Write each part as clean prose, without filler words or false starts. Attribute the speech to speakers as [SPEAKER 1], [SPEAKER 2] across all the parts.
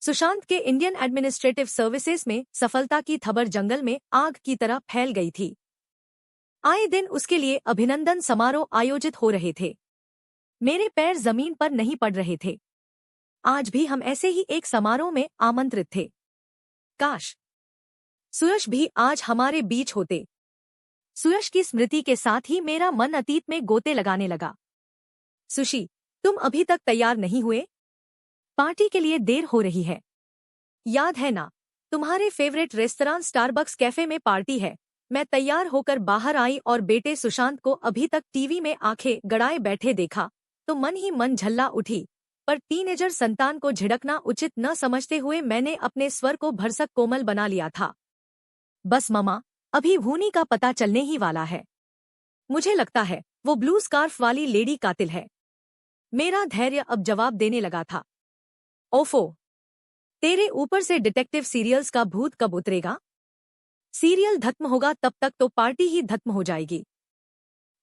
[SPEAKER 1] सुशांत के Indian administrative services में सफलता की खबर जंगल में आग की तरह फैल गई थी। आए दिन उसके लिए अभिनंदन समारोह आयोजित हो रहे थे। मेरे पैर जमीन पर नहीं पड़ रहे थे। आज भी हम ऐसे ही एक समारोह में आमंत्रित थे। काश सुयश भी आज हमारे बीच होते। सुयश की स्मृति के साथ ही मेरा मन अतीत में गोते लगाने लगा। सुशी, तुम अभी तक तैयार नहीं हुए? पार्टी के लिए देर हो रही है। याद है ना, तुम्हारे फेवरेट रेस्तरां स्टारबक्स कैफे में पार्टी है। मैं तैयार होकर बाहर आई और बेटे सुशांत को अभी तक टीवी में आंखें गड़ाए बैठे देखा तो मन ही मन झल्ला उठी। पर टीनेजर संतान को झिड़कना उचित न समझते हुए मैंने अपने स्वर को भरसक कोमल बना लिया था। बस ममा, अभी भूनी का पता चलने ही वाला है। मुझे लगता है वो ब्लू स्कार्फ वाली लेडी कातिल है। मेरा धैर्य अब जवाब देने लगा था। ओफो, तेरे ऊपर से डिटेक्टिव सीरियल्स का भूत कब उतरेगा? सीरियल खत्म होगा तब तक तो पार्टी ही खत्म हो जाएगी।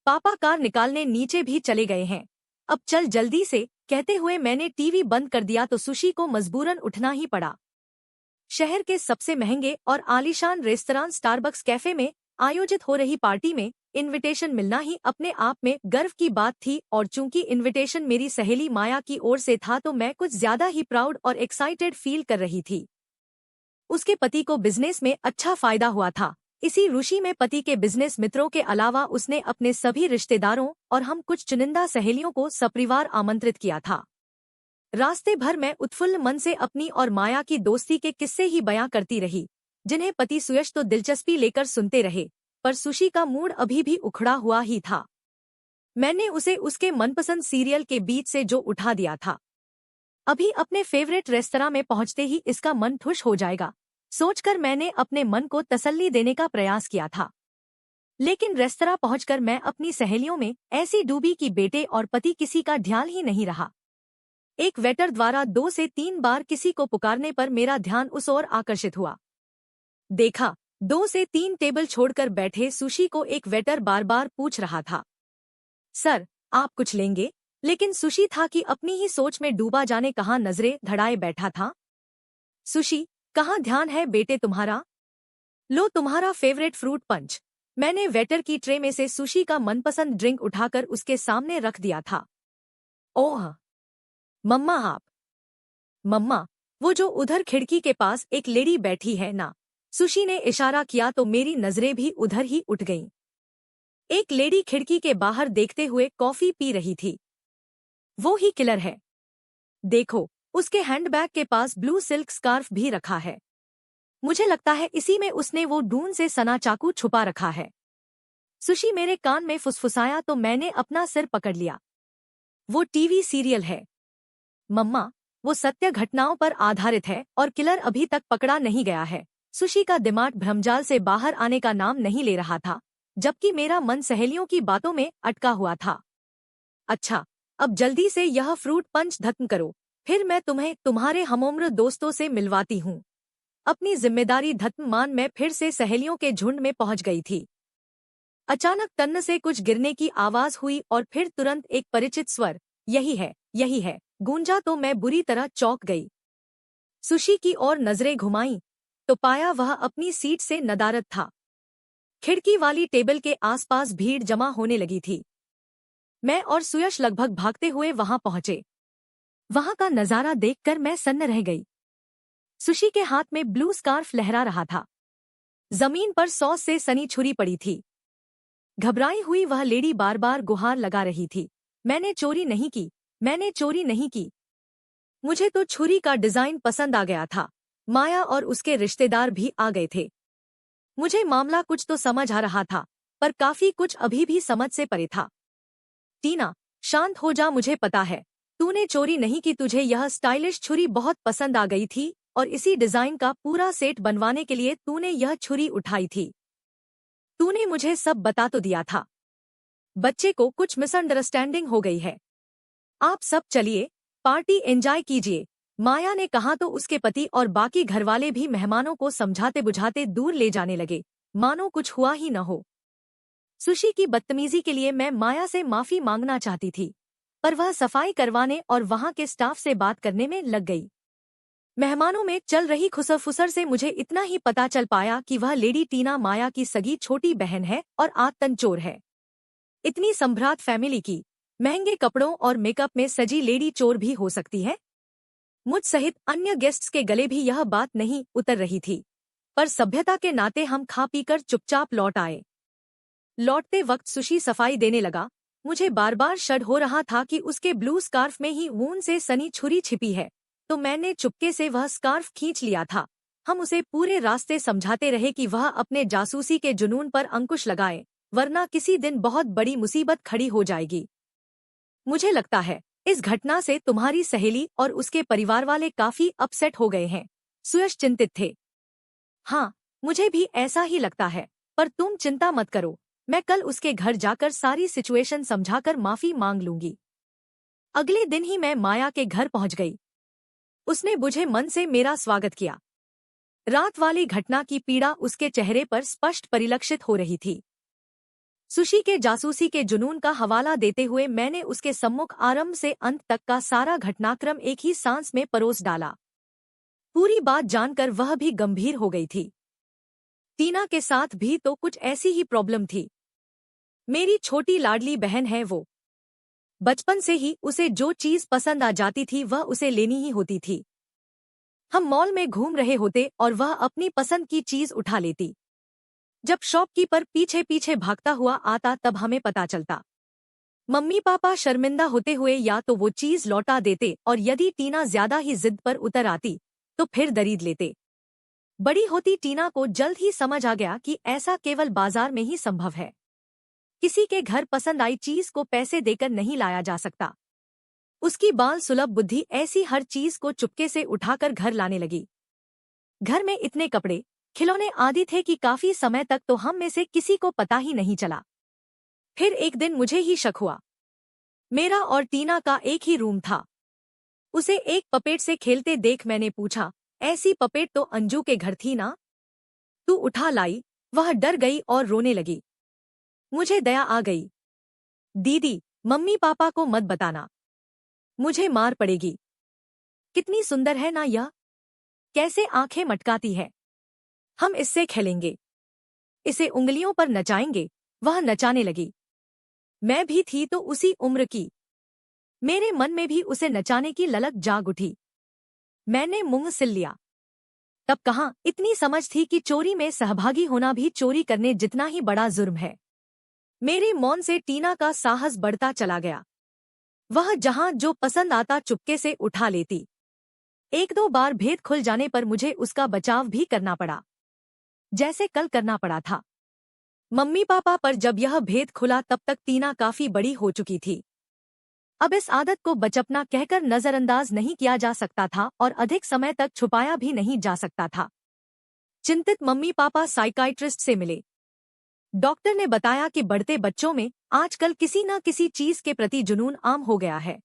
[SPEAKER 1] पापा कार निकालने नीचे भी चले गए हैं। अब चल जल्दी से, कहते हुए मैंने टीवी बंद कर दिया तो सुशी को मजबूरन उठना ही पड़ा। शहर के सबसे महंगे और आलीशान रेस्तरां स्टारबक्स कैफे में आयोजित हो रही पार्टी में इनविटेशन मिलना ही अपने आप में गर्व की बात थी और चूंकि इनविटेशन मेरी सहेली माया की ओर से था तो मैं कुछ ज्यादा ही प्राउड और एक्साइटेड फील कर रही थी। उसके पति को बिजनेस में अच्छा फायदा हुआ था। इसी रुचि में पति के बिजनेस मित्रों के अलावा उसने अपने सभी रिश्तेदारों और हम कुछ चुनिंदा सहेलियों को सपरिवार आमंत्रित किया था। रास्ते भर मैं उत्फुल्ल मन से अपनी और माया की दोस्ती के किस्से ही बयां करती रही, जिन्हें पति सुयश तो दिलचस्पी लेकर सुनते रहे, पर सुशी का मूड अभी भी उखड़ा हुआ ही था। मैंने उसे उसके मनपसंद सीरियल के बीच से जो उठा दिया था। अभी अपने फेवरेट रेस्तरां में पहुंचते ही इसका मन खुश हो जाएगा, सोचकर मैंने अपने मन को तसल्ली देने का प्रयास किया था। लेकिन रेस्तरां पहुंचकर मैं अपनी सहेलियों में ऐसी डूबी कि बेटे और पति किसी का ध्यान ही नहीं रहा। एक वेटर द्वारा 2 से 3 बार किसी को पुकारने पर मेरा ध्यान उस ओर आकर्षित हुआ। देखा, 2 से 3 टेबल छोड़कर बैठे सुशी को एक वेटर बार बार पूछ रहा था, सर, आप कुछ लेंगे? लेकिन सुशी था कि अपनी ही सोच में डूबा जाने कहाँ नजरें धड़ाए बैठा था। सुशी, कहाँ ध्यान है बेटे तुम्हारा? लो तुम्हारा फेवरेट फ्रूट पंच। मैंने वेटर की ट्रे में से सुशी का मनपसंद ड्रिंक उठाकर उसके सामने रख दिया था। ओह मम्मा, आप। मम्मा, वो जो उधर खिड़की के पास एक लेडी बैठी है ना? सुशी ने इशारा किया तो मेरी नजरें भी उधर ही उठ गईं। एक लेडी खिड़की के बाहर देखते हुए कॉफी पी रही थी। वो ही किलर है। देखो, उसके हैंडबैग के पास ब्लू सिल्क स्कार्फ भी रखा है। मुझे लगता है इसी में उसने वो ढूंढ से सना चाकू छुपा रखा है। सुशी मेरे कान में फुसफुसाया तो मैंने अपना सिर पकड़ लिया। वो टीवी सीरियल है मम्मा, वो सत्य घटनाओं पर आधारित है और किलर अभी तक पकड़ा नहीं गया है। सुशी का दिमाग भ्रमजाल से बाहर आने का नाम नहीं ले रहा था, जबकि मेरा मन सहेलियों की बातों में अटका हुआ था। अच्छा, अब जल्दी से यह फ्रूट पंच खत्म करो, फिर मैं तुम्हें तुम्हारे हमउम्र दोस्तों से मिलवाती हूँ। अपनी जिम्मेदारी खत्म मान मैं फिर से सहेलियों के झुंड में पहुंच गई थी। अचानक तन्न से कुछ गिरने की आवाज हुई और फिर तुरंत एक परिचित स्वर, यही है, गूंजा तो मैं बुरी तरह चौंक गई। सुशी की ओर नजरें घुमाईं तो पाया वह अपनी सीट से नदारद था। खिड़की वाली टेबल के आसपास भीड़ जमा होने लगी थी। मैं और सुयश लगभग भागते हुए वहां पहुंचे। वहां का नजारा देखकर मैं सन्न रह गई। सुशी के हाथ में ब्लू स्कार्फ लहरा रहा था। जमीन पर सॉस से सनी छुरी पड़ी थी। घबराई हुई वह लेडी बार बार गुहार लगा रही थी, मैंने चोरी नहीं की। मुझे तो छुरी का डिजाइन पसंद आ गया था। माया और उसके रिश्तेदार भी आ गए थे। मुझे मामला कुछ तो समझ आ रहा था, पर काफी कुछ अभी भी समझ से परे था। टीना, शांत हो जा, मुझे पता है तूने चोरी नहीं की। तुझे यह स्टाइलिश छुरी बहुत पसंद आ गई थी और इसी डिजाइन का पूरा सेट बनवाने के लिए तूने यह छुरी उठाई थी। तूने मुझे सब बता तो दिया था। बच्चे को कुछ मिसअंडरस्टैंडिंग हो गई है। आप सब चलिए, पार्टी एंजॉय कीजिए, माया ने कहा तो उसके पति और बाकी घरवाले भी मेहमानों को समझाते बुझाते दूर ले जाने लगे, मानो कुछ हुआ ही न हो। सुशी की बदतमीजी के लिए मैं माया से माफी मांगना चाहती थी, पर वह सफाई करवाने और वहां के स्टाफ से बात करने में लग गई। मेहमानों में चल रही खुसर-फुसर से मुझे इतना ही पता चल पाया कि वह लेडी टीना माया की सगी छोटी बहन है और आतन चोर है। इतनी संभ्रात फैमिली की महंगे कपड़ों और मेकअप में सजी लेडी चोर भी हो सकती है? मुझ सहित अन्य गेस्ट्स के गले भी यह बात नहीं उतर रही थी, पर सभ्यता के नाते हम खा पीकर चुपचाप लौट आए। लौटते वक्त सुशी सफाई देने लगा। मुझे बार बार शक हो रहा था कि उसके ब्लू स्कार्फ में ही वून से सनी छुरी छिपी है, तो मैंने चुपके से वह स्कार्फ खींच लिया था। हम उसे पूरे रास्ते समझाते रहे कि वह अपने जासूसी के जुनून पर अंकुश लगाए, वरना किसी दिन बहुत बड़ी मुसीबत खड़ी हो जाएगी। मुझे लगता है इस घटना से तुम्हारी सहेली और उसके परिवार वाले काफी अपसेट हो गए हैं। सुयश चिंतित थे। हाँ, मुझे भी ऐसा ही लगता है, पर तुम चिंता मत करो, मैं कल उसके घर जाकर सारी सिचुएशन समझाकर माफी मांग लूंगी। अगले दिन ही मैं माया के घर पहुंच गई। उसने बुझे मन से मेरा स्वागत किया। रात वाली घटना की पीड़ा उसके चेहरे पर स्पष्ट परिलक्षित हो रही थी। सुशी के जासूसी के जुनून का हवाला देते हुए मैंने उसके सम्मुख आरंभ से अंत तक का सारा घटनाक्रम एक ही सांस में परोस डाला। पूरी बात जानकर वह भी गंभीर हो गई थी। टीना के साथ भी तो कुछ ऐसी ही प्रॉब्लम थी। मेरी छोटी लाडली बहन है वो। बचपन से ही उसे जो चीज पसंद आ जाती थी वह उसे लेनी ही होती थी। हम मॉल में घूम रहे होते और वह अपनी पसंद की चीज उठा लेती। जब शॉपकीपर पीछे पीछे भागता हुआ आता तब हमें पता चलता। मम्मी पापा शर्मिंदा होते हुए या तो वो चीज लौटा देते और यदि टीना ज्यादा ही जिद पर उतर आती तो फिर दरीद लेते। बड़ी होती टीना को जल्द ही समझ आ गया कि ऐसा केवल बाजार में ही संभव है। किसी के घर पसंद आई चीज को पैसे देकर नहीं लाया जा सकता। उसकी बाल सुलभ बुद्धि ऐसी हर चीज को चुपके से उठाकर घर लाने लगी। घर में इतने कपड़े, खिलौने आदि थे कि काफी समय तक तो हम में से किसी को पता ही नहीं चला। फिर एक दिन मुझे ही शक हुआ। मेरा और टीना का एक ही रूम था। उसे एक पपेट से खेलते देख मैंने पूछा, ऐसी पपेट तो अंजू के घर थी ना? तू उठा लाई? वह डर गई और रोने लगी। मुझे दया आ गई। दीदी, मम्मी पापा को मत बताना, मुझे मार पड़ेगी। कितनी सुंदर है ना यह, कैसे आंखें मटकाती है। हम इससे खेलेंगे, इसे उंगलियों पर नचाएंगे। वह नचाने लगी। मैं भी थी तो उसी उम्र की। मेरे मन में भी उसे नचाने की ललक जाग उठी। मैंने मुंह सिल लिया। तब कहाँ इतनी समझ थी कि चोरी में सहभागी होना भी चोरी करने जितना ही बड़ा जुर्म है। मेरे मौन से टीना का साहस बढ़ता चला गया। वह जहां जो पसंद आता चुपके से उठा लेती। एक दो बार भेद खुल जाने पर मुझे उसका बचाव भी करना पड़ा, जैसे कल करना पड़ा था। मम्मी पापा पर जब यह भेद खुला तब तक टीना काफी बड़ी हो चुकी थी। अब इस आदत को बचपना कहकर नजरअंदाज नहीं किया जा सकता था और अधिक समय तक छुपाया भी नहीं जा सकता था। चिंतित मम्मी पापा साइकाइट्रिस्ट से मिले। डॉक्टर ने बताया कि बढ़ते बच्चों में आजकल किसी न किसी चीज के प्रति जुनून आम हो गया है।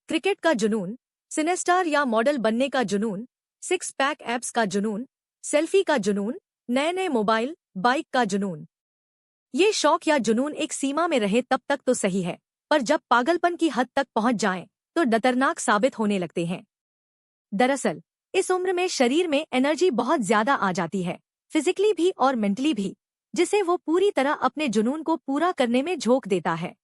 [SPEAKER 1] क्रिकेट का जुनून, सिनेस्टार या मॉडल बनने का जुनून, सिक्स पैक एब्स का जुनून, सेल्फी का जुनून, नए नए मोबाइल, बाइक का जुनून। ये शौक या जुनून एक सीमा में रहे तब तक तो सही है, पर जब पागलपन की हद तक पहुंच जाएं, तो खतरनाक साबित होने लगते हैं। दरअसल इस उम्र में शरीर में एनर्जी बहुत ज्यादा आ जाती है, फिजिकली भी और मेंटली भी, जिसे वो पूरी तरह अपने जुनून को पूरा करने में झोंक देता है।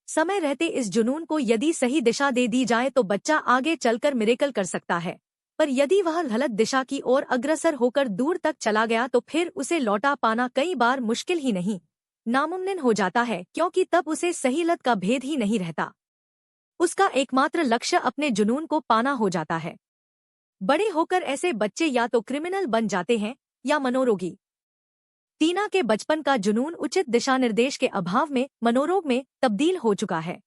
[SPEAKER 1] समय रहते इस जुनून को यदि सही दिशा दे दी जाए तो बच्चा आगे चलकर मिरेकल कर सकता है, पर यदि वह गलत दिशा की ओर अग्रसर होकर दूर तक चला गया तो फिर उसे लौटा पाना कई बार मुश्किल ही नहीं, नामुमकिन हो जाता है, क्योंकि तब उसे सही लत का भेद ही नहीं रहता। उसका एकमात्र लक्ष्य अपने जुनून को पाना हो जाता है। बड़े होकर ऐसे बच्चे या तो क्रिमिनल बन जाते हैं या मनोरोगी। टीना के बचपन का जुनून उचित दिशानिर्देश के अभाव में मनोरोग में तब्दील हो चुका है।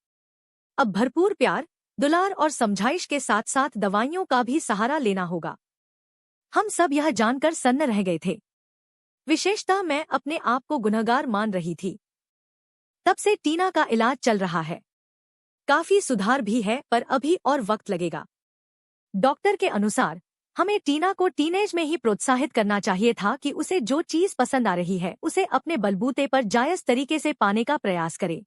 [SPEAKER 1] अब भरपूर प्यार, दुलार और समझाइश के साथ साथ दवाइयों का भी सहारा लेना होगा। हम सब यह जानकर सन्न रह गए थे। विशेषतः मैं अपने आप को गुनहगार मान रही थी। तब से टीना का इलाज चल रहा है। काफी सुधार भी है, पर अभी और वक्त लगेगा। डॉक्टर के अनुसार हमें टीना को टीनेज में ही प्रोत्साहित करना चाहिए था कि उसे जो चीज पसंद आ रही है उसे अपने बलबूते पर जायज तरीके से पाने का प्रयास करे।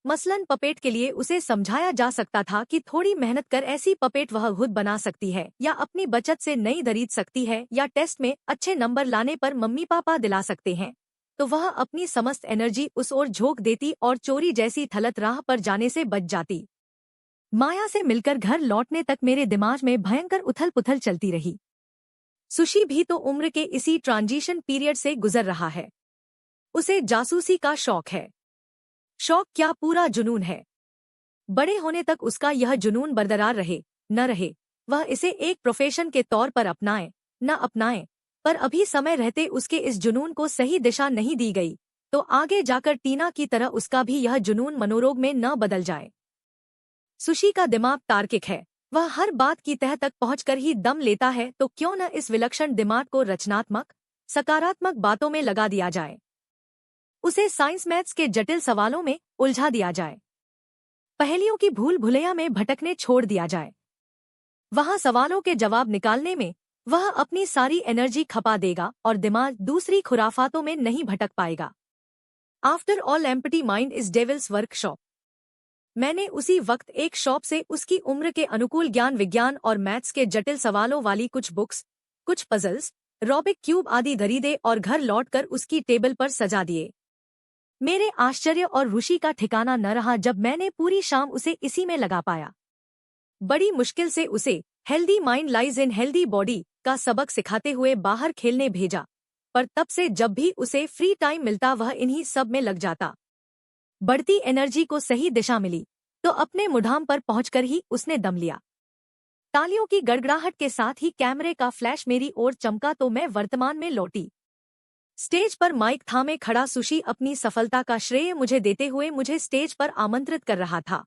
[SPEAKER 1] मसलन पपेट के लिए उसे समझाया जा सकता था कि थोड़ी मेहनत कर ऐसी पपेट वह खुद बना सकती है, या अपनी बचत से नई खरीद सकती है, या टेस्ट में अच्छे नंबर लाने पर मम्मी पापा दिला सकते हैं। तो वह अपनी समस्त एनर्जी उस ओर झोंक देती और चोरी जैसी थलत राह पर जाने से बच जाती। माया से मिलकर घर लौटने तक मेरे दिमाग में भयंकर उथल पुथल चलती रही। सुशी भी तो उम्र के इसी ट्रांजिशन पीरियड से गुजर रहा है। उसे जासूसी का शौक है। शौक क्या, पूरा जुनून है। बड़े होने तक उसका यह जुनून बरकरार रहे न रहे, वह इसे एक प्रोफेशन के तौर पर अपनाए न अपनाए, पर अभी समय रहते उसके इस जुनून को सही दिशा नहीं दी गई तो आगे जाकर टीना की तरह उसका भी यह जुनून मनोरोग में न बदल जाए। सुशी का दिमाग तार्किक है। वह हर बात की तह तक पहुंचकर ही दम लेता है, तो क्यों न इस विलक्षण दिमाग को रचनात्मक, सकारात्मक बातों में लगा दिया जाए। उसे साइंस मैथ्स के जटिल सवालों में उलझा दिया जाए। पहेलियों की भूल भुलैया में भटकने छोड़ दिया जाए। वहां सवालों के जवाब निकालने में वह अपनी सारी एनर्जी खपा देगा और दिमाग दूसरी खुराफातों में नहीं भटक पाएगा। After all empty mind is devils workshop. मैंने उसी वक्त एक शॉप से उसकी उम्र के अनुकूल ज्ञान विज्ञान और मैथ्स के जटिल सवालों वाली कुछ बुक्स, कुछ पजल्स, रॉबिक क्यूब आदि खरीदे और घर लौटकर उसकी टेबल पर सजा दिए। मेरे आश्चर्य और रुचि का ठिकाना न रहा जब मैंने पूरी शाम उसे इसी में लगा पाया। बड़ी मुश्किल से उसे healthy mind lies in healthy body का सबक सिखाते हुए बाहर खेलने भेजा, पर तब से जब भी उसे फ्री टाइम मिलता वह इन्हीं सब में लग जाता। बढ़ती एनर्जी को सही दिशा मिली तो अपने मुढ़ाम पर पहुंचकर ही उसने दम लिया। तालियों की गड़गड़ाहट के साथ ही कैमरे का फ्लैश मेरी ओर चमका तो मैं वर्तमान में लौटी। स्टेज पर माइक थामे खड़ा सुशी अपनी सफलता का श्रेय मुझे देते हुए मुझे स्टेज पर आमंत्रित कर रहा था।